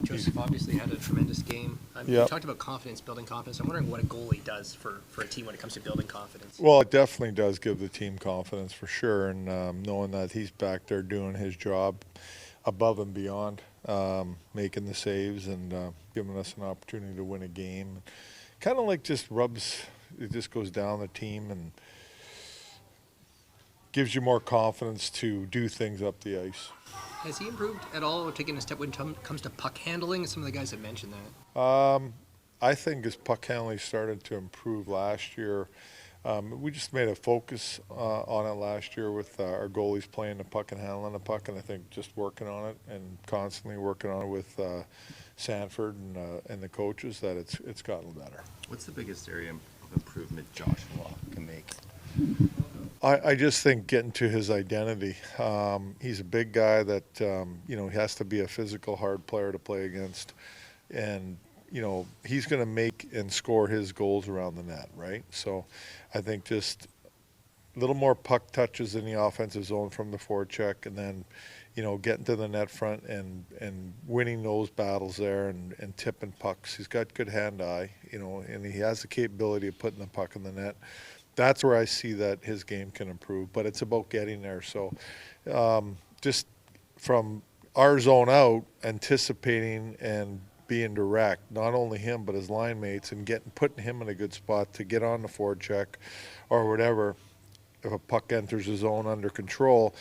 Joseph obviously had a tremendous game. You talked about confidence, building confidence. I'm wondering what a goalie does for a team when it comes to building confidence. Well, it definitely does give the team confidence for sure, and knowing that he's back there doing his job above and beyond, making the saves and giving us an opportunity to win a game. Kind of like it just goes down the team and gives you more confidence to do things up the ice. Has he improved at all or taken a step when it comes to puck handling? Some of the guys have mentioned that. I think his puck handling started to improve last year. We just made a focus on it last year with our goalies playing the puck and handling the puck, and I think just working on it and constantly working on it with Sanford and the coaches, that it's gotten better. What's the biggest area of improvement Joshua can make? I just think getting to his identity. He's a big guy that, he has to be a physical, hard player to play against. And, he's going to make and score his goals around the net, right? So I think just a little more puck touches in the offensive zone from the forecheck, and then, getting to the net front and winning those battles there and tipping pucks. He's got good hand-eye, and he has the capability of putting the puck in the net. That's where I see that his game can improve, but it's about getting there. So just from our zone out, anticipating and being direct, not only him but his line mates, and putting him in a good spot to get on the forecheck or whatever. If a puck enters the zone under control,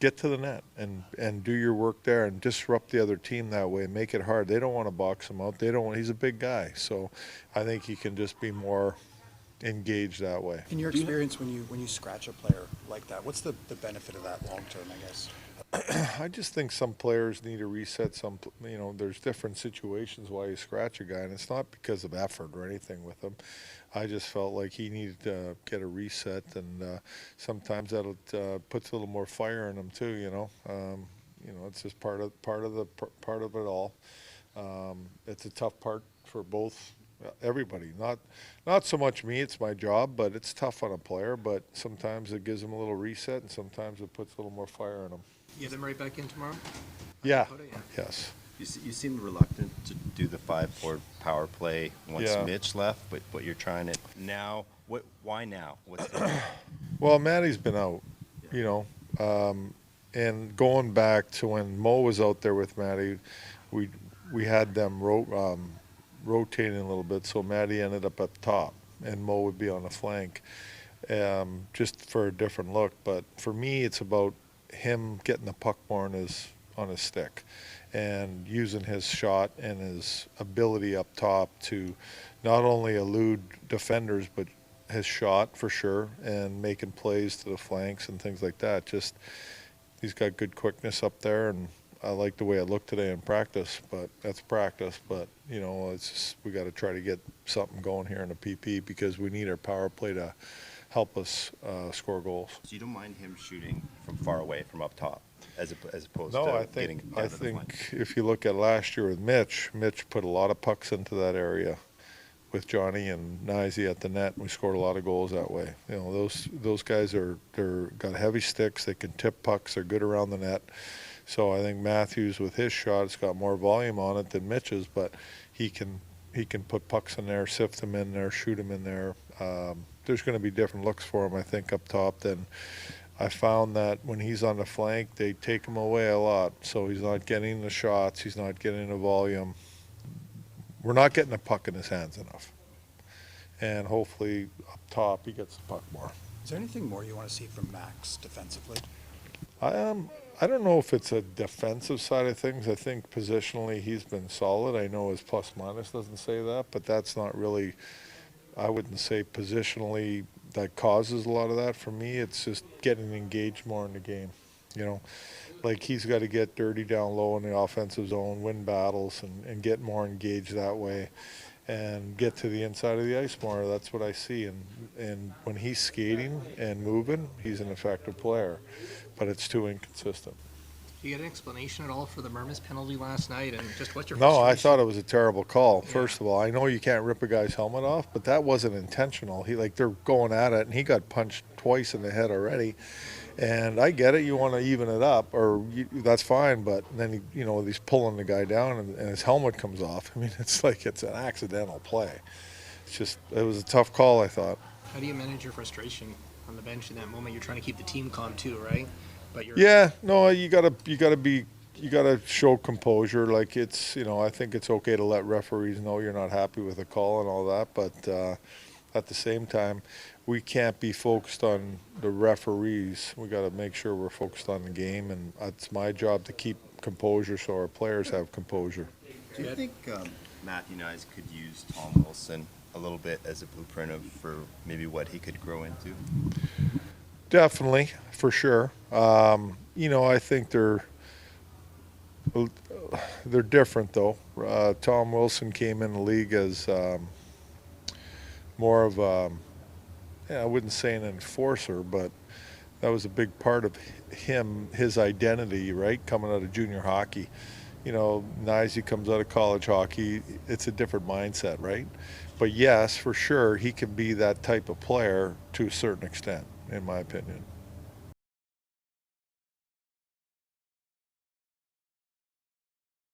get to the net and do your work there and disrupt the other team that way and make it hard. They don't want to box him out. He's a big guy. So I think he can just be more engaged that way. In your experience, when you scratch a player like that, what's the benefit of that long term, I guess? I just think some players need a reset. There's different situations why you scratch a guy, and it's not because of effort or anything with him. I just felt like he needed to get a reset, and sometimes that puts a little more fire in him too. It's just part of it all. It's a tough part for everybody. Not so much me, it's my job, but it's tough on a player. But sometimes it gives him a little reset, and sometimes it puts a little more fire in him. You have them right back in tomorrow? Yeah. Yes. You seemed reluctant to do the 5-4 power play once Mitch left, but you're trying it now. Why now? Well, Matty's been out, and going back to when Mo was out there with Matty, we had them rotating a little bit, so Matty ended up at the top, and Mo would be on the flank, just for a different look. But for me, it's about him getting the puck more on his stick and using his shot and his ability up top to not only elude defenders, but his shot for sure, and making plays to the flanks and things like that. Just he's got good quickness up there, and I like the way it looked today in practice, but that's practice. But, it's just, we got to try to get something going here in the PP, because we need our power play to help us score goals. So you don't mind him shooting from far away, from up top, as opposed to getting down to the flank? I think if you look at last year with Mitch put a lot of pucks into that area with Johnny and Nizey at the net, and we scored a lot of goals that way. Those guys they're got heavy sticks, they can tip pucks, they're good around the net. So I think Matthews with his shot has got more volume on it than Mitch's, but he can put pucks in there, sift them in there, shoot them in there. There's going to be different looks for him, I think, up top. Than I found that when he's on the flank, they take him away a lot. So he's not getting the shots, he's not getting the volume. We're not getting the puck in his hands enough. And hopefully up top he gets the puck more. Is there anything more you want to see from Max defensively? I don't know if it's a defensive side of things. I think positionally he's been solid. I know his plus-minus doesn't say that, but that's not really, I wouldn't say positionally that causes a lot of that for me. It's just getting engaged more in the game. Like he's got to get dirty down low in the offensive zone, win battles, and get more engaged that way, and get to the inside of the ice more. That's what I see. And when he's skating and moving, he's an effective player, but it's too inconsistent. Do you get an explanation at all for the Mermis penalty last night, and just what's your No, frustration? I thought it was a terrible call. First of all, I know you can't rip a guy's helmet off, but that wasn't intentional. They're going at it, and he got punched twice in the head already. And I get it, you want to even it up, that's fine, but then, he's pulling the guy down and his helmet comes off. I mean, it's like it's an accidental play. It was a tough call, I thought. How do you manage your frustration on the bench in that moment? You're trying to keep the team calm too, right? But you're Yeah, no, you gotta show composure. Like I think it's okay to let referees know you're not happy with the call and all that, but at the same time, we can't be focused on the referees. We got to make sure we're focused on the game, and it's my job to keep composure so our players have composure. Do you think Matthew Nyes could use Tom Wilson a little bit as a blueprint for maybe what he could grow into? Definitely, for sure. I think they're different though. Tom Wilson came in the league as more of I wouldn't say an enforcer, but that was a big part of his identity, right? Coming out of junior hockey. Nyes comes out of college hockey, it's a different mindset, right? But yes, for sure, he can be that type of player to a certain extent, in my opinion.